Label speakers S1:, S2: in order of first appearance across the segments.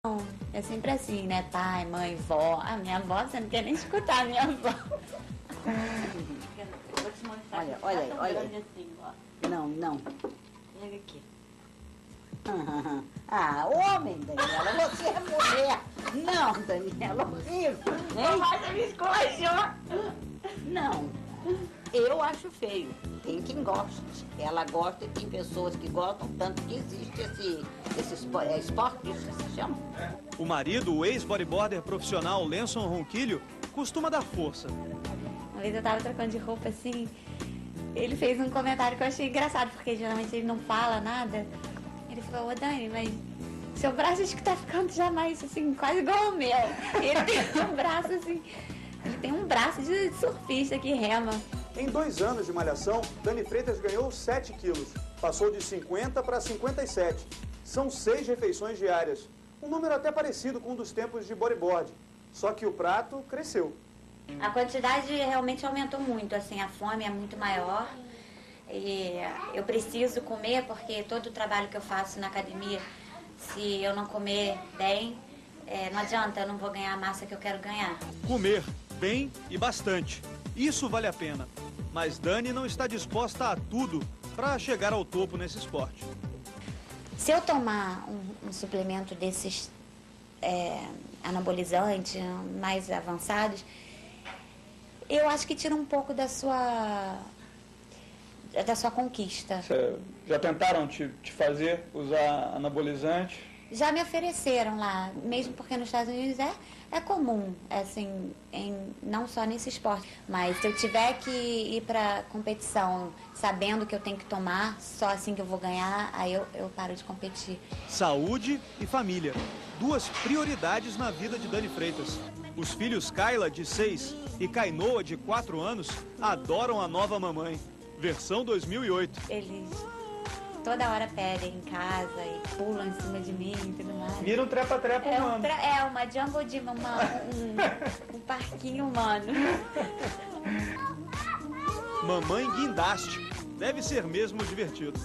S1: Não, é sempre assim, né? Pai, mãe, vó. A minha avó, você não quer nem escutar a minha avó. Vou te mostrar.
S2: Olha aí, olha aí.
S1: Assim, ó.
S2: Não.
S1: Pega aqui.
S2: Homem, Daniela, você é mulher. Não, Daniela, horrível.
S1: Mas você me esculachou.
S2: Não, eu acho feio. Tem quem goste. Ela gosta e tem pessoas que gostam, tanto que existe esse esporte, isso se chama.
S3: O marido, o ex-bodyboarder profissional Lenson Ronquilho, costuma dar força.
S1: Uma vez eu tava trocando de roupa assim, ele fez um comentário que eu achei engraçado, porque geralmente ele não fala nada. Ele falou, ô Dani, mas seu braço acho que tá ficando já mais assim, quase igual o meu. Ele tem um braço assim, ele tem um braço de surfista que rema.
S4: Em 2 anos de malhação, Dani Freitas ganhou 7 quilos. Passou de 50 para 57. São 6 refeições diárias. Um número até parecido com um dos tempos de bodyboard. Só que o prato cresceu.
S1: A quantidade realmente aumentou muito, assim, a fome é muito maior. E eu preciso comer porque todo o trabalho que eu faço na academia, se eu não comer bem, não adianta, eu não vou ganhar a massa que eu quero ganhar.
S3: Comer bem e bastante. Isso vale a pena. Mas Dani não está disposta a tudo para chegar ao topo nesse esporte.
S1: Se eu tomar um suplemento desses anabolizantes mais avançados, eu acho que tira um pouco da sua conquista.
S5: Já tentaram te fazer usar anabolizante?
S1: Já me ofereceram lá, mesmo porque nos Estados Unidos é comum, assim, não só nesse esporte. Mas se eu tiver que ir para competição sabendo que eu tenho que tomar, só assim que eu vou ganhar, aí eu paro de competir.
S3: Saúde e família. 2 prioridades na vida de Dani Freitas. Os filhos Kayla, de 6, e Kainoa, de 4 anos, adoram a nova mamãe. Versão 2008.
S1: Eles toda hora pedem em casa e pulam em cima de mim e tudo mais.
S5: Vira um trepa-trepa humano.
S1: Uma jungle de um parquinho humano.
S3: Mamãe guindaste. Deve ser mesmo divertido.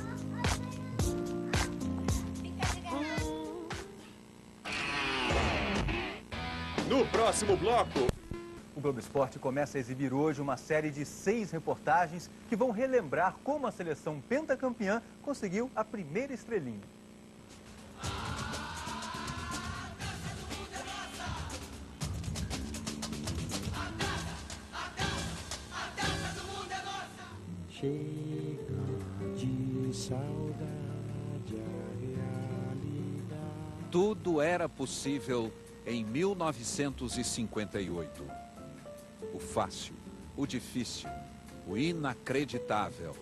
S6: No próximo bloco...
S7: O Globo Esporte começa a exibir hoje uma série de 6 reportagens que vão relembrar como a seleção pentacampeã conseguiu a primeira estrelinha.
S8: Chega de saudade, a realidade.
S9: Tudo era possível em 1958. O fácil, o difícil, o inacreditável.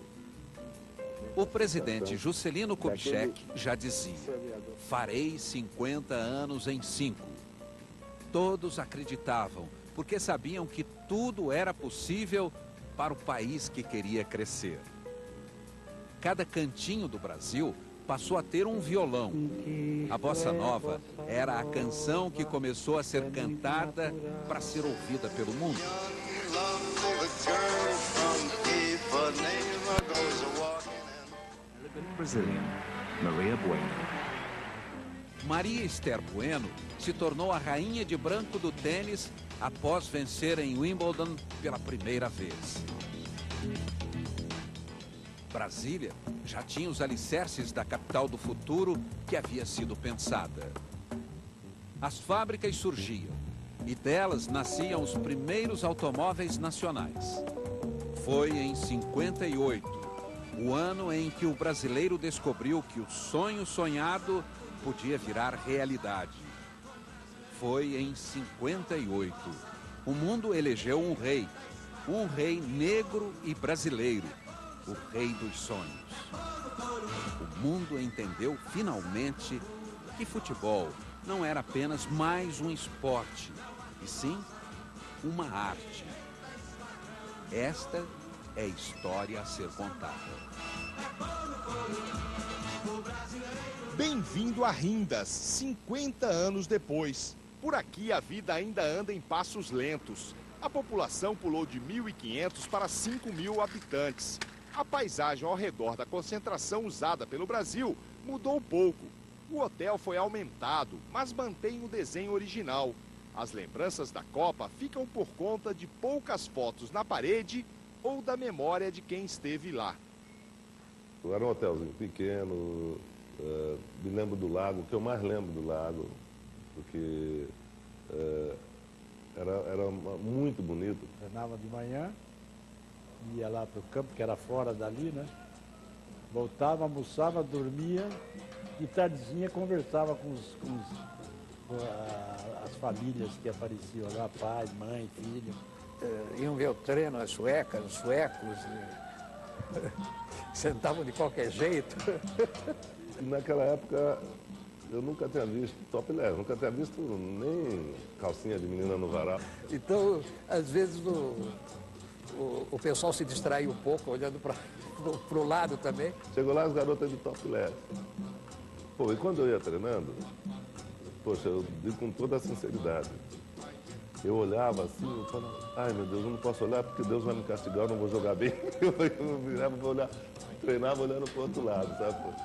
S9: O presidente Juscelino Kubitschek já dizia: farei 50 anos em 5. Todos acreditavam, porque sabiam que tudo era possível para o país que queria crescer. Cada cantinho do Brasil passou a ter um violão. A bossa nova era a canção que começou a ser cantada para ser ouvida pelo mundo. Maria Esther Bueno se tornou a rainha de branco do tênis após vencer em Wimbledon pela primeira vez. Brasília já tinha os alicerces da capital do futuro que havia sido pensada. As fábricas surgiam e delas nasciam os primeiros automóveis nacionais. Foi em 58, o ano em que o brasileiro descobriu que o sonho sonhado podia virar realidade. Foi em 58, o mundo elegeu um rei negro e brasileiro. O rei dos sonhos. O mundo entendeu finalmente que futebol não era apenas mais um esporte, e sim uma arte. Esta é a história a ser contada.
S6: Bem-vindo a Rindas, 50 anos depois. Por aqui a vida ainda anda em passos lentos. A população pulou de 1.500 para 5.000 habitantes. A paisagem ao redor da concentração usada pelo Brasil mudou um pouco. O hotel foi aumentado, mas mantém o desenho original. As lembranças da Copa ficam por conta de poucas fotos na parede ou da memória de quem esteve lá.
S10: Era um hotelzinho pequeno, me lembro do lago, o que eu mais lembro do lago, porque era muito bonito.
S8: Treinava de manhã, ia lá para o campo, que era fora dali, né? Voltava, almoçava, dormia e tardezinha conversava com as famílias que apareciam lá, pai, mãe, filho.
S11: Iam ver o treino, as suecas, os suecos, sentavam de qualquer jeito.
S10: Naquela época eu nunca tinha visto topless, nunca tinha visto nem calcinha de menina no varal.
S11: Então, às vezes, o pessoal se distraía um pouco, olhando para o lado também.
S10: Chegou lá as garotas de topless. Pô, e quando eu ia treinando, poxa, eu digo com toda a sinceridade, eu olhava assim, eu falava, ai meu Deus, eu não posso olhar porque Deus vai me castigar, eu não vou jogar bem. Eu virava para olhar, treinava olhando para o outro lado, sabe?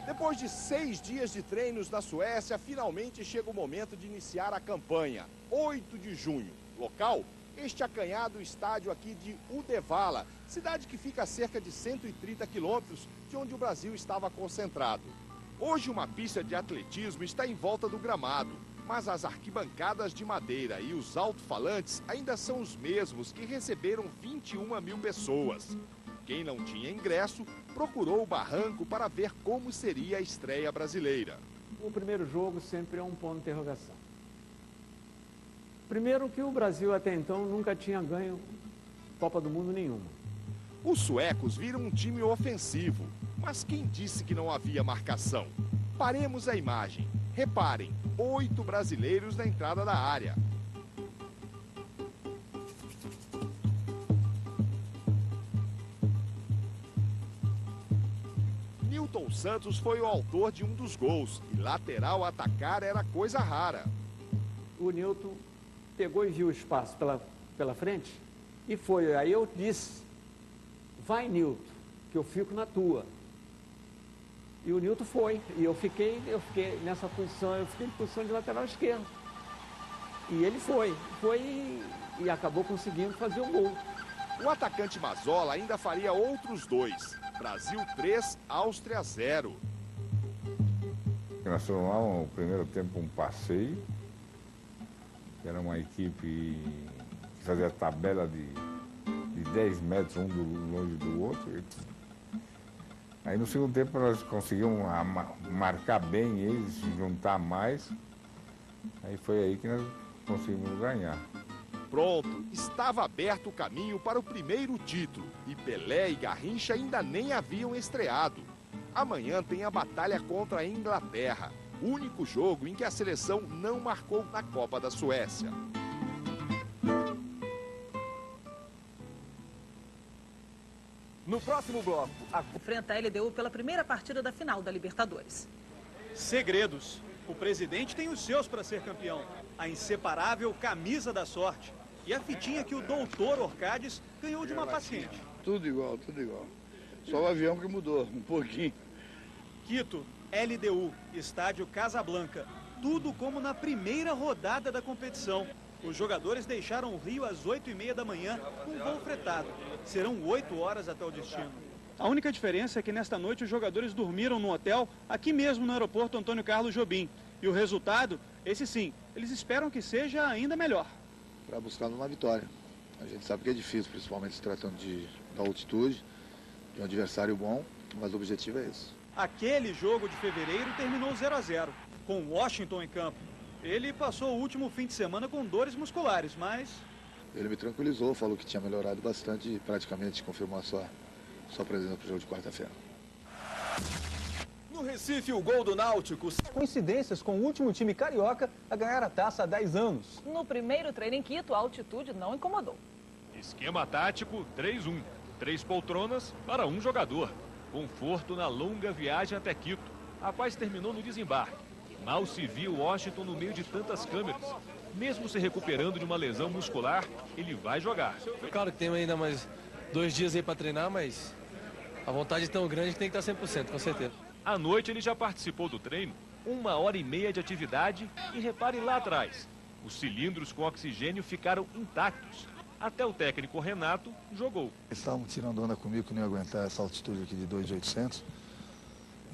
S6: Depois de 6 dias de treinos na Suécia, finalmente chega o momento de iniciar a campanha. 8 de junho. Local? Este acanhado estádio aqui de Uddevalla, cidade que fica a cerca de 130 quilômetros de onde o Brasil estava concentrado. Hoje uma pista de atletismo está em volta do gramado, mas as arquibancadas de madeira e os alto-falantes ainda são os mesmos que receberam 21 mil pessoas. Quem não tinha ingresso procurou o barranco para ver como seria a estreia brasileira.
S12: O primeiro jogo sempre é um ponto de interrogação. Primeiro que o Brasil até então nunca tinha ganho Copa do Mundo nenhuma.
S6: Os suecos viram um time ofensivo, mas quem disse que não havia marcação? Paremos a imagem. Reparem, 8 brasileiros na entrada da área. Nilton Santos foi o autor de um dos gols e lateral a atacar era coisa rara.
S12: O Nilton pegou e viu o espaço pela frente e foi. Aí eu disse, vai Nilton, que eu fico na tua. E o Nilton foi, e eu fiquei nessa posição, eu fiquei em posição de lateral esquerdo. E ele foi e acabou conseguindo fazer o gol.
S6: O atacante Mazzola ainda faria outros 2. Brasil 3, Áustria 0.
S13: Nós fomos lá no primeiro tempo um passeio, que era uma equipe que fazia tabela de 10 metros um longe do outro. Aí no segundo tempo nós conseguimos marcar bem eles, juntar mais. Aí foi aí que nós conseguimos ganhar.
S6: Pronto, estava aberto o caminho para o primeiro título e Pelé e Garrincha ainda nem haviam estreado. Amanhã tem a batalha contra a Inglaterra, o único jogo em que a seleção não marcou na Copa da Suécia.
S7: No próximo bloco,
S14: enfrenta a LDU pela primeira partida da final da Libertadores.
S3: Segredos. O presidente tem os seus para ser campeão. A inseparável camisa da sorte. E a fitinha que o doutor Orcades ganhou de uma paciente.
S15: Tudo igual, tudo igual. Só o avião que mudou, um pouquinho.
S3: Quito, LDU, Estádio Casablanca. Tudo como na primeira rodada da competição. Os jogadores deixaram o Rio às 8h30 da manhã com voo fretado. Serão 8 horas até o destino. A única diferença é que nesta noite os jogadores dormiram no hotel aqui mesmo no aeroporto Antônio Carlos Jobim. E o resultado, esse sim, eles esperam que seja ainda melhor.
S15: Para buscar uma vitória. A gente sabe que é difícil, principalmente se tratando da altitude, de um adversário bom, mas o objetivo é esse.
S3: Aquele jogo de fevereiro terminou 0-0, com Washington em campo. Ele passou o último fim de semana com dores musculares, mas...
S15: Ele me tranquilizou, falou que tinha melhorado bastante e praticamente confirmou a sua presença para o jogo de quarta-feira.
S7: No Recife, o gol do Náutico. Coincidências com o último time carioca a ganhar a taça há 10 anos.
S14: No primeiro treino em Quito, a altitude não incomodou.
S16: Esquema tático 3-1. 3 poltronas para 1 jogador. Conforto na longa viagem até Quito. A paz terminou no desembarque. Mal se viu Washington no meio de tantas câmeras. Mesmo se recuperando de uma lesão muscular, ele vai jogar.
S17: Claro que tem ainda mais 2 dias aí para treinar, mas a vontade é tão grande que tem que estar 100%, com certeza.
S16: À noite ele já participou do treino 1h30 de atividade e repare lá atrás. Os cilindros com oxigênio ficaram intactos. Até o técnico Renato jogou.
S15: Eles estavam tirando onda comigo que não ia aguentar essa altitude aqui de 2.800.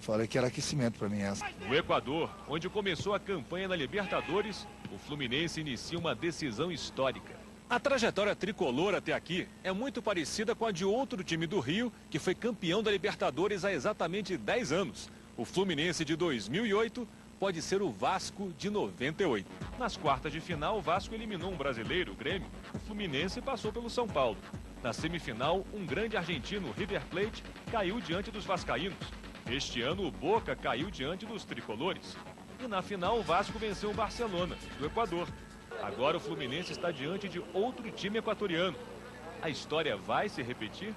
S15: Falei que era aquecimento para mim essa.
S16: No Equador, onde começou a campanha na Libertadores, o Fluminense inicia uma decisão histórica.
S18: A trajetória tricolor até aqui é muito parecida com a de outro time do Rio, que foi campeão da Libertadores há exatamente 10 anos. O Fluminense de 2008 pode ser o Vasco de 98.
S16: Nas quartas de final, o Vasco eliminou um brasileiro, o Grêmio. O Fluminense passou pelo São Paulo. Na semifinal, um grande argentino, River Plate, caiu diante dos vascaínos. Este ano, o Boca caiu diante dos tricolores. E na final, o Vasco venceu o Barcelona, do Equador. Agora o Fluminense está diante de outro time equatoriano. A história vai se repetir?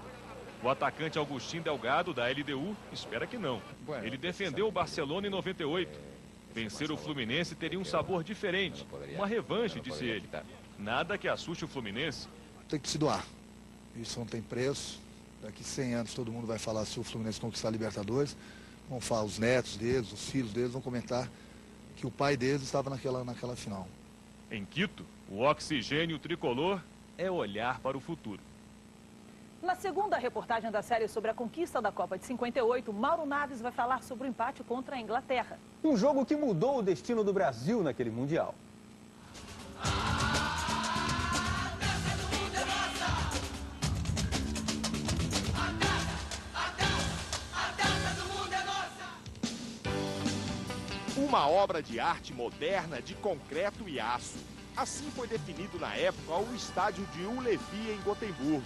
S16: O atacante Agustín Delgado, da LDU, espera que não. Ele defendeu o Barcelona em 98. Vencer o Fluminense teria um sabor diferente, uma revanche, disse ele. Nada que assuste o Fluminense.
S15: Tem que se doar. Isso não tem preço. Daqui 100 anos todo mundo vai falar se o Fluminense conquistar a Libertadores. Vão falar, os netos deles, os filhos deles vão comentar que o pai deles estava naquela final.
S16: Em Quito, o oxigênio tricolor é olhar para o futuro.
S14: Na segunda reportagem da série sobre a conquista da Copa de 58, Mauro Naves vai falar sobre o empate contra a Inglaterra.
S7: Um jogo que mudou o destino do Brasil naquele Mundial.
S6: Uma obra de arte moderna de concreto e aço. Assim foi definido na época o estádio de Ullevi em Gotemburgo.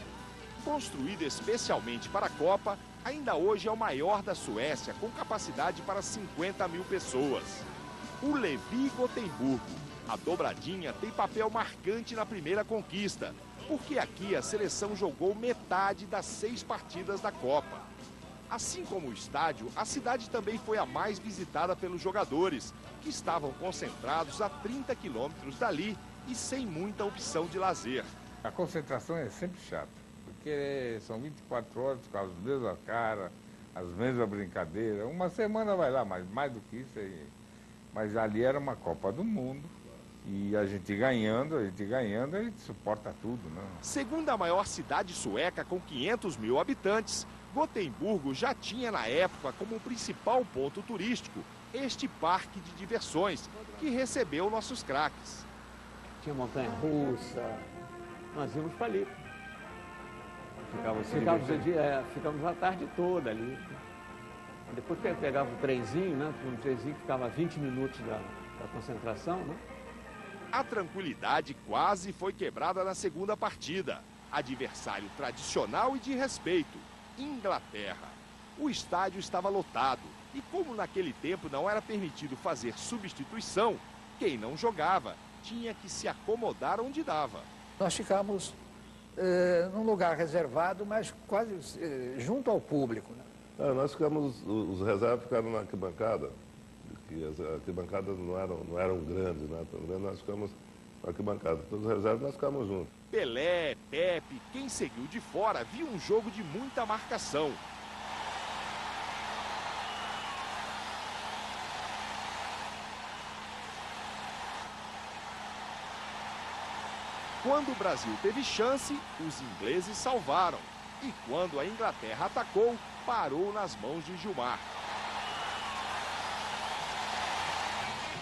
S6: Construído especialmente para a Copa, ainda hoje é o maior da Suécia, com capacidade para 50 mil pessoas. Ullevi Gotemburgo. A dobradinha tem papel marcante na primeira conquista, porque aqui a seleção jogou metade das 6 partidas da Copa. Assim como o estádio, a cidade também foi a mais visitada pelos jogadores, que estavam concentrados a 30 quilômetros dali e sem muita opção de lazer.
S13: A concentração é sempre chata, porque são 24 horas com as mesmas caras, as mesmas brincadeiras. Uma semana vai lá, mas mais do que isso aí. Mas ali era uma Copa do Mundo. E a gente ganhando, a gente suporta tudo, né?
S6: Segunda a maior cidade sueca com 500 mil habitantes, Gotemburgo já tinha na época como principal ponto turístico este parque de diversões que recebeu nossos craques.
S12: Tinha montanha-russa, nós íamos para ali. Ficávamos a tarde toda ali. Depois pegava o trenzinho, né? Um trenzinho que ficava a 20 minutos da concentração, né?
S6: A tranquilidade quase foi quebrada na segunda partida. Adversário tradicional e de respeito, Inglaterra. O estádio estava lotado e como naquele tempo não era permitido fazer substituição, quem não jogava tinha que se acomodar onde dava.
S11: Nós ficamos num lugar reservado, mas quase junto ao público, né?
S10: Nós ficamos, os reservas ficaram na arquibancada, que as arquibancadas não eram grandes, né? Nós ficamos na arquibancada, todos os reservas nós ficamos juntos.
S6: Pelé, Pepe, quem seguiu de fora viu um jogo de muita marcação. Quando o Brasil teve chance, os ingleses salvaram. E quando a Inglaterra atacou, parou nas mãos de Gilmar.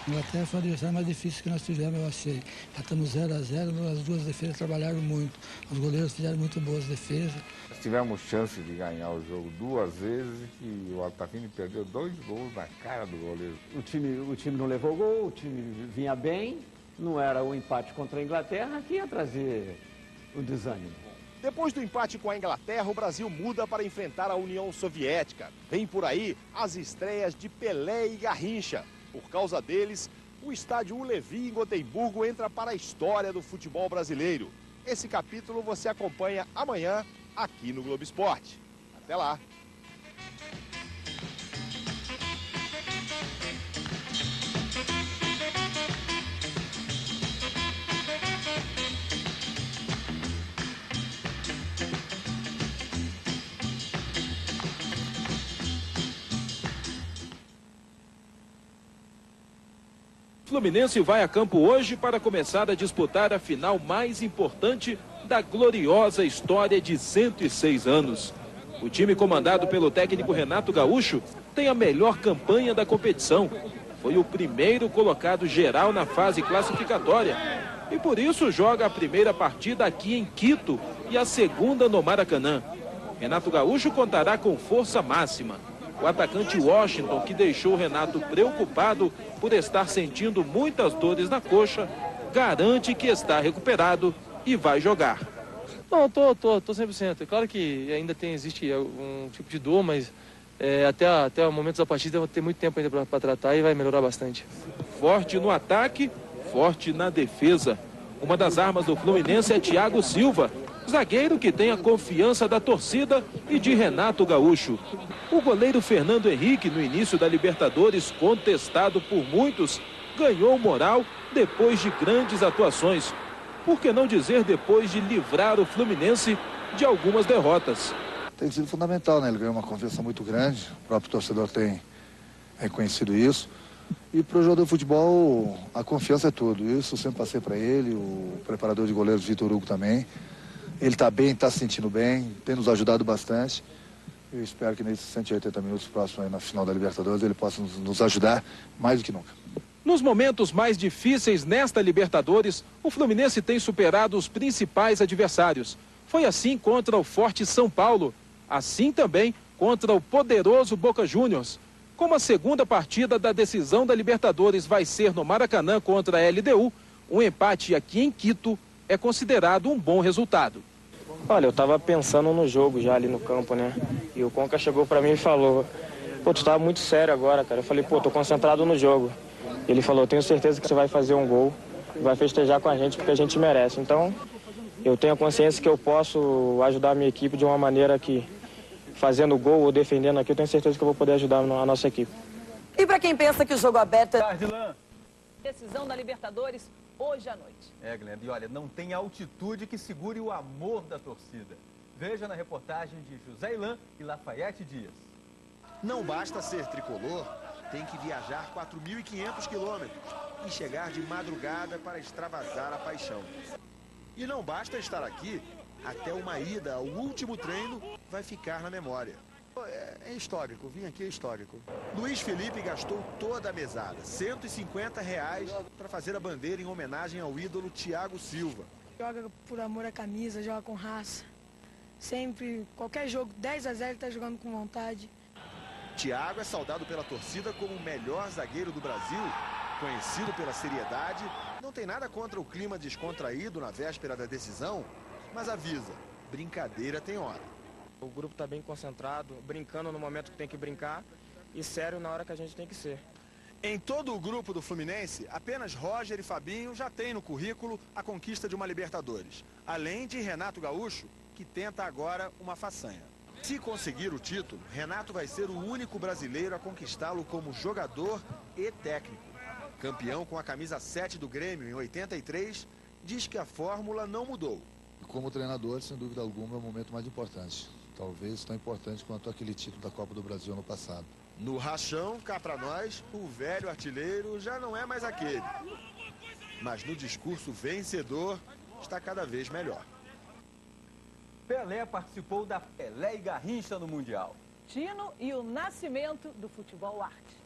S19: A Inglaterra foi o adversário mais difícil que nós tivemos, eu achei. Já estamos 0-0, as duas defesas trabalharam muito. Os goleiros fizeram muito boas defesas.
S13: Nós tivemos chance de ganhar o jogo 2 vezes e o Altafini perdeu 2 gols na cara do goleiro.
S12: O time não levou gol, o time vinha bem, não era o empate contra a Inglaterra que ia trazer o desânimo.
S6: Depois do empate com a Inglaterra, o Brasil muda para enfrentar a União Soviética. Vem por aí as estreias de Pelé e Garrincha. Por causa deles, o estádio Ullevi em Gotemburgo entra para a história do futebol brasileiro. Esse capítulo você acompanha amanhã aqui no Globo Esporte. Até lá!
S18: Fluminense vai a campo hoje para começar a disputar a final mais importante da gloriosa história de 106 anos. O time comandado pelo técnico Renato Gaúcho tem a melhor campanha da competição. Foi o primeiro colocado geral na fase classificatória e por isso joga a primeira partida aqui em Quito e a segunda no Maracanã. Renato Gaúcho contará com força máxima. O atacante Washington, que deixou o Renato preocupado por estar sentindo muitas dores na coxa, garante que está recuperado e vai jogar.
S17: Não, tô 100%. É claro que ainda existe um tipo de dor, mas até o momento da partida vai ter muito tempo ainda para tratar e vai melhorar bastante.
S18: Forte no ataque, forte na defesa. Uma das armas do Fluminense é Thiago Silva, zagueiro que tem a confiança da torcida e de Renato Gaúcho. O goleiro Fernando Henrique, no início da Libertadores, contestado por muitos, ganhou moral depois de grandes atuações. Por que não dizer depois de livrar o Fluminense de algumas derrotas?
S15: Tem sido fundamental, né? Ele ganhou uma confiança muito grande, o próprio torcedor tem reconhecido isso. E para o jogador de futebol, a confiança é tudo. Isso eu sempre passei para ele, o preparador de goleiros Vitor Hugo também. Ele está bem, está se sentindo bem, tem nos ajudado bastante. Eu espero que nesses 180 minutos próximos aí na final da Libertadores ele possa nos ajudar mais do que nunca.
S18: Nos momentos mais difíceis nesta Libertadores, o Fluminense tem superado os principais adversários. Foi assim contra o forte São Paulo, assim também contra o poderoso Boca Juniors. Como a segunda partida da decisão da Libertadores vai ser no Maracanã contra a LDU, um empate aqui em Quito é considerado um bom resultado.
S20: Olha, eu tava pensando no jogo já ali no campo, né? E o Conca chegou pra mim e falou: pô, tu tá muito sério agora, cara. Eu falei: pô, tô concentrado no jogo. Ele falou: tenho certeza que você vai fazer um gol, vai festejar com a gente porque a gente merece. Então, eu tenho a consciência que eu posso ajudar a minha equipe de uma maneira que, fazendo gol ou defendendo aqui, eu tenho certeza que eu vou poder ajudar a nossa equipe.
S21: E pra quem pensa que o jogo aberto...
S14: Decisão da Libertadores hoje à noite.
S7: Glenda, e olha, não tem altitude que segure o amor da torcida. Veja na reportagem de José Ilan e Lafayette Dias.
S22: Não basta ser tricolor, tem que viajar 4.500 quilômetros e chegar de madrugada para extravasar a paixão. E não basta estar aqui, até uma ida ao último treino vai ficar na memória.
S15: É histórico, vim aqui é histórico.
S22: Luiz Felipe gastou toda a mesada, R$150, para fazer a bandeira em homenagem ao ídolo Thiago Silva.
S23: Joga por amor à camisa, joga com raça. Sempre, qualquer jogo, 10-0, ele tá jogando com vontade.
S22: Thiago é saudado pela torcida como o melhor zagueiro do Brasil, conhecido pela seriedade. Não tem nada contra o clima descontraído na véspera da decisão, mas avisa, brincadeira tem hora.
S20: O grupo está bem concentrado, brincando no momento que tem que brincar e sério na hora que a gente tem que ser.
S22: Em todo o grupo do Fluminense, apenas Roger e Fabinho já têm no currículo a conquista de uma Libertadores. Além de Renato Gaúcho, que tenta agora uma façanha. Se conseguir o título, Renato vai ser o único brasileiro a conquistá-lo como jogador e técnico. Campeão com a camisa 7 do Grêmio em 83, diz que a fórmula não mudou.
S15: Como treinador, sem dúvida alguma, é o momento mais importante. Talvez tão importante quanto aquele título da Copa do Brasil ano passado.
S22: No rachão, cá pra nós, o velho artilheiro já não é mais aquele. Mas no discurso vencedor, está cada vez melhor.
S7: Pelé participou da Pelé e Garrincha no Mundial.
S14: Tino e o nascimento do futebol arte.